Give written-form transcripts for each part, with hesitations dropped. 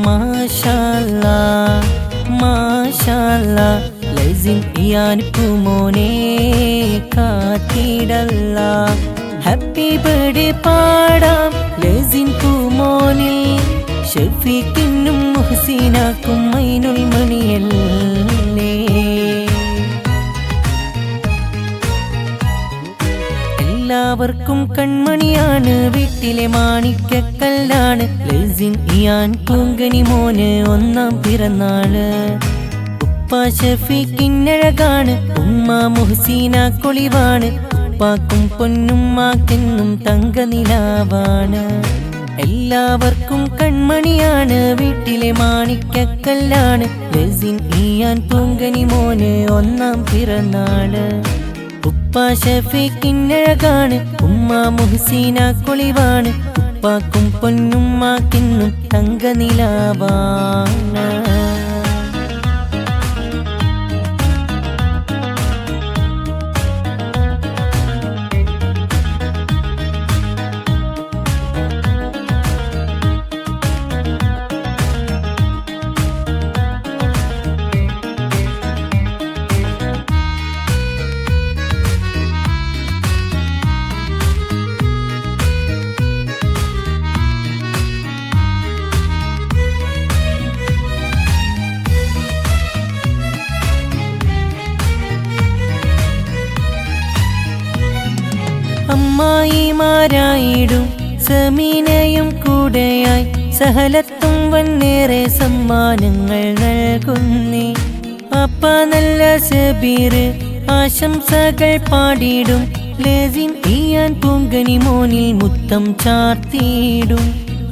മാഷാല്ലാ മാഷാല്ലാ lysine Ian പൂമോനെ കാത്തിടല്ലാ happy birthday പാടാം lysine പൂമോനെ ഷഫീഖിനും മുഹ്സിനാക്കും മൈനുൽ മണിയല്ലേ എല്ലാവർക്കും കൺമണിയാണ് വീട്ടിലെ മാണിക്കക്കല്ലാണ് ലൈസിൻ ഇയാൻ പൂങ്കനി മോന് ഒന്നാം പിറന്നാള് ഉപ്പ ഷഫീഖിനഴകാണ് ഉമ്മ മുഹ്സീന കൊളിവാണ് ഉപ്പാക്കും പൊന്നുമ്മാക്കെന്നും തങ്കനിലാവാണ് എല്ലാവർക്കും കൺമണിയാണ് വീട്ടിലെ മാണിക്കക്കല്ലാണ് ലൈസിൻ ഇയാൻ പൂങ്കനി മോന് ഒന്നാം പിറന്നാള് ഉപ്പ ഷഫീഖിനഴകാണ് ഉമ്മ മുഹ്സീന കൊളിവാണ് ഉപ്പാക്കും പൊന്നുമ്മാക്കെന്നും തങ്കനിലാവാണ് അമ്മായിമാരായിടും സമീനയും കൂടെയായി സഹലത്തും വന്നേറെ സമ്മാനങ്ങൾ നൽകുന്നേ അപ്പ നല്ല സബീർ ആശംസകൾ പാടിയിടും ലൈസിൻ ഇയാൻ പൂങ്കനി മോനിൽ മുത്തം ചാർത്തിയിടും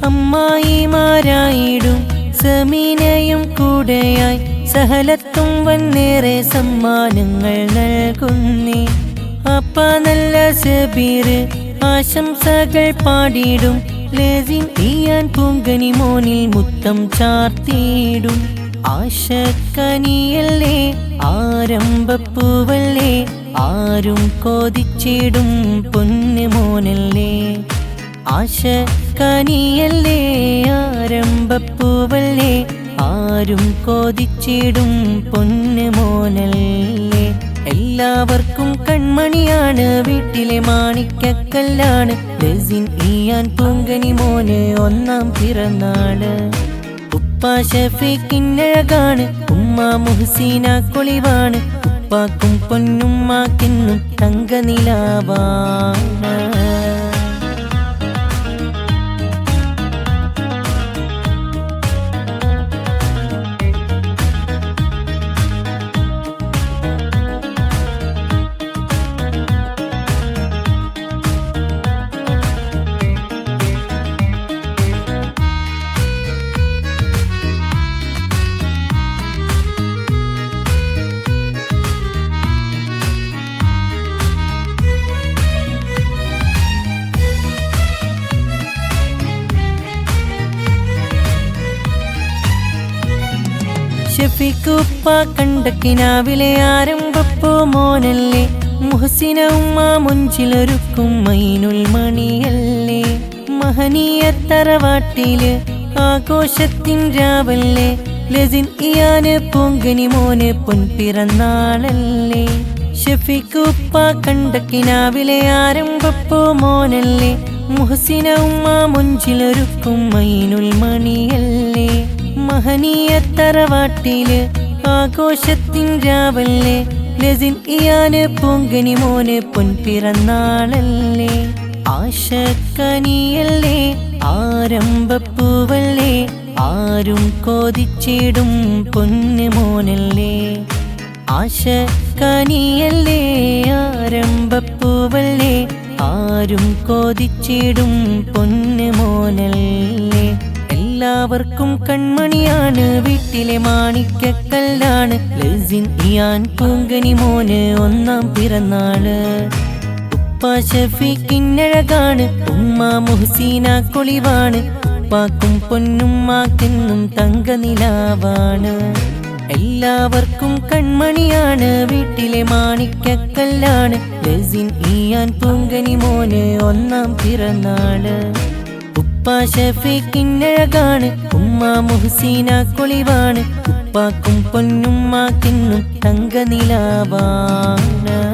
അമ്മായിമാരായിടും സമീനയും കൂടെയായി സഹലത്തും വന്നേറെ സമ്മാനങ്ങൾ നൽകുന്നേ അപ്പ നല്ല സബീർ ആശംസകൾ പാടിയിടും ലൈസിൻ ഇയാൻ പൂങ്കനി മോനിൽ മുത്തം ചാർത്തിയിടും ആശക്കനിയല്ലേ ആരംഭപ്പൂവല്ലേ ആരും കൊതിച്ചിടും പൊന്നു മോനല്ലേ ആശക്കനിയല്ലേ ആരംഭപ്പൂവല്ലേ ആരും കൊതിച്ചിടും പൊന്നു മോനല്ലേ എല്ലാവർക്കും കൺമണിയാണ് വീട്ടിലെ മാണിക്കക്കല്ലാണ് ലൈസിൻ ഇയാൻ പൂങ്കനി മോന് ഒന്നാം പിറന്നാള് ഉപ്പ ഷഫീഖിനഴകാണ് ഉമ്മ മുഹ്സീന കൊളിവാണ് ഉപ്പാക്കും പൊന്നുമ്മാക്കെന്നും തങ്കനിലാവാണ് ഷഫീഖുപ്പ കണ്ട കിനാവിലെ ആരംഭപ്പൂ മോനല്ലേ മുഹ്സിന ഉമ്മ മുഞ്ചിലൊരുക്കും മൈനുൽ മണിയല്ലേ മഹനീയ തറവാട്ടില് ആഘോഷത്തിൻ രാവല്ലേ ലൈസിൻ ഇയാന് പൂങ്കനി മോന് പൊൻപിറന്നാളല്ലേ ഷഫീഖുപ്പ കണ്ട കിനാവിലെ ആരംഭപ്പൂ മോനല്ലേ മുഹ്സിന ഉമ്മ മുഞ്ചിലൊരുക്കും മൈനുൽ മണിയല്ലേ മഹനീയ തറവാട്ടില് ആഘോഷത്തിൻ രാവല്ലേ ലൈസിൻ ഇയാന് പൂങ്കനി മോന് പൊൻപിറന്നാളല്ലേ ആശക്കനിയല്ലേ ആരംഭപ്പൂവല്ലേ ആരും കൊതിച്ചിടും പൊന്നു മോനല്ലേ ആശക്കനിയല്ലേ ആരംഭപ്പൂവല്ലേ ആരും കൊതിച്ചിടും പൊന്നു മോനല്ലേ എല്ലാവർക്കും കൺമണിയാണ് വീട്ടിലെ മാണിക്കക്കല്ലാണ് ലൈസിൻ ഇയാൻ പൂങ്കനി മോന് ഒന്നാം പിറന്നാള് ഉപ്പ ഷഫീഖിനഴകാണ് ഉമ്മ മുഹ്സീന കൊളിവാണ് ഉപ്പാക്കും പൊന്നുമ്മാക്കെന്നും തങ്കനിലാവാണ് എല്ലാവർക്കും കൺമണിയാണ് വീട്ടിലെ മാണിക്കക്കല്ലാണ് ലൈസിൻ ഇയാൻ പൂങ്കനി മോന് ഒന്നാം പിറന്നാള് ഉപ്പ ഉപ്പ ഷഫീഖിനഴകാണ്, ഉമ്മ മുഹ്സീന കൊളിവാണ്. ഉപ്പാക്കും പൊന്നുമ്മാക്കിന്നും തങ്ക നിലാവാണ്.